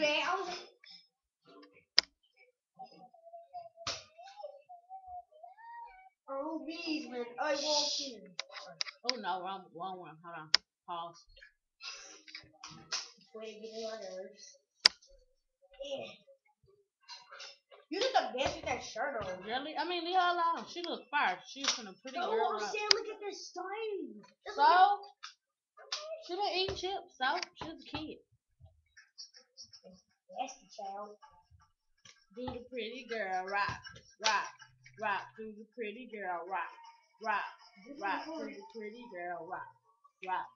man. I was. Oh, bees, man. I want you. Oh no, wrong one. Hold on. Pause. Wait, get on nerves. Yeah. You look the best with that shirt on. Really? I mean, leave her alone. She look fire. She's from a pretty girl. Oh, I'm saying, look at this style. So, she been eating chips. So, she was a kid. That's the child. Do the pretty girl rock, rock, rock. Do the pretty girl rock, rock, rock. Do the pretty girl rock, rock.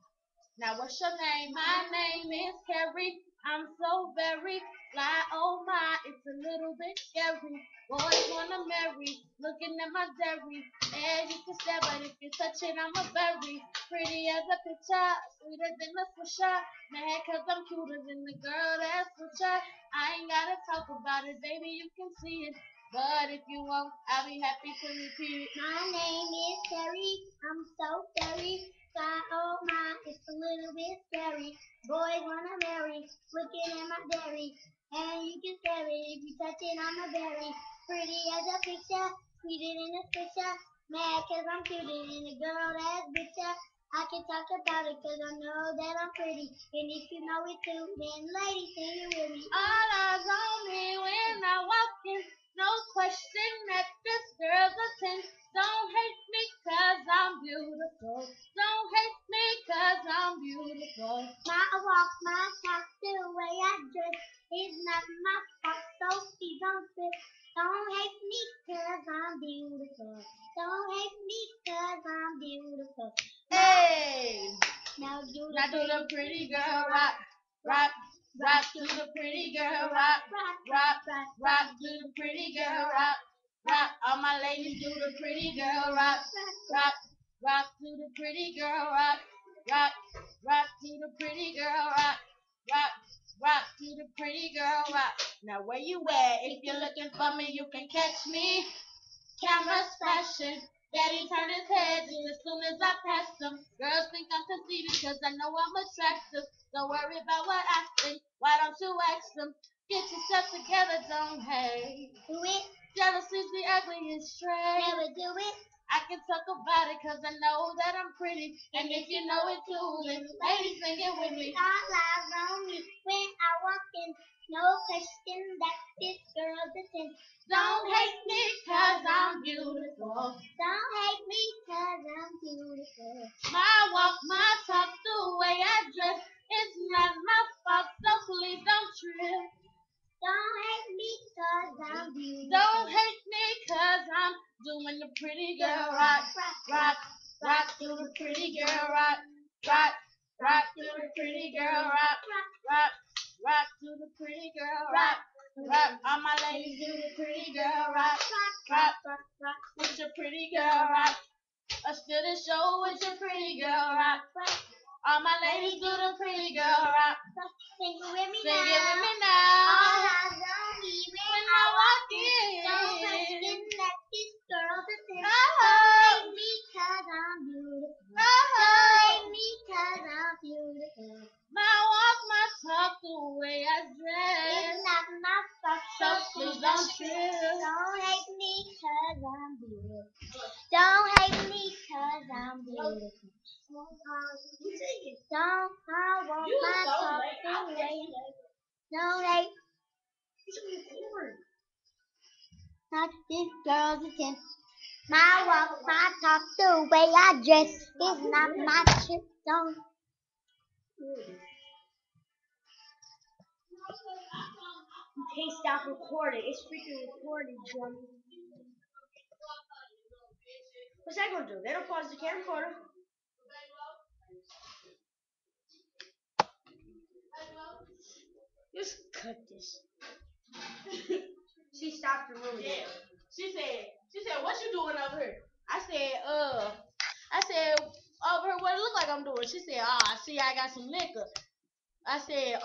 Now what's your name? My name is Carrie. I'm so very fly. Oh my, it's a little bit scary. Boys wanna marry, looking at my dairy. And you can stare, but if you touch it, I'm a berry. Pretty as a picture, sweeter than a swisher. Mad cause I'm cuter than the girl that's with her. I ain't gotta talk about it, baby, you can see it. But if you want, I'll be happy to repeat it. My name is Carrie. I'm so very fly. Oh my, it's a little bit scary. Boys wanna marry, looking at my dairy. And you can stare it if you touch it, I'm a berry. Pretty as a picture, sweeter than a fisher. Mad cause I'm cuter than a girl that's bitcher. I can talk about it cause I know that I'm pretty. And if you know it too, then ladies, sing it with me. All eyes on me when I walk in. No question that this girl's a 10. Don't hate me cause I'm beautiful. Don't hate me cause I'm beautiful. My walk, my talk, the way I dress is not my fault, so please don't trip. Don't hate me cause I'm beautiful. Don't hate me cause I'm beautiful. Hey! Now do the pretty girl rock, rock, rock. Do the pretty girl rock, rock, rock. Do the pretty girl rock, rock. All my ladies do the pretty girl rock, rock, rock. Do the pretty girl rock, rock, rock. Do the pretty girl rock, rock, rock. Do the pretty girl rock. Now where you at? If you're looking for me, you can catch me. Cameras flashing. Daddy turned his head just as soon as I passed him. Girls think I'm conceited cause I know I'm attractive. Don't worry about what I think. Why don't you ask them? Get yourself together, don't hate. do it, Jealousy's the ugliest trait. never do it. I can talk about it cause I know that I'm pretty. And if you know it too, then ladies sing it with me. All eyes on me when I walk in. No question that this girl's a 10. Don't hate me cause I'm beautiful. Don't hate me cause I'm beautiful. My walk, my talk, the way I dress, it's not my fault, so please don't trip. Don't hate me cause I'm beautiful. Don't hate me cause I'm doing the pretty girl rock, rock, rock. Do the pretty girl rock, rock, rock. Do the pretty girl rock, rock, rock. Do the pretty girl rock, rock. All my ladies do the pretty girl rock, rock, rock. With your pretty girl rock. Let's do the show with your pretty girl rock. All my ladies do the pretty girl rock. Sing it with me Sing now. it with me All now. eyes on me When when I walk don't question in. that this girl's a 10. Oh. Don't hate me cause I'm beautiful. Don't Oh. hate me cause I'm beautiful. My walk, my talk, the way I It's dress. not my fault, So please don't trip. Don't hate me cause I'm beautiful. Don't hate me cause I'm beautiful. Don't I want my talk the way. Don't hate. Not this girl's a 10. My walk, my talk, the way I dress is not my chip. Don't. You can't stop recording. It's freaking recording, Johnny. What's that gonna do? They don't pause the camcorder. Just cut this. She stopped the room. Yeah. She said, what you doing over here? I said, over here, what it look like I'm doing? She said, see, I got some liquor. I said,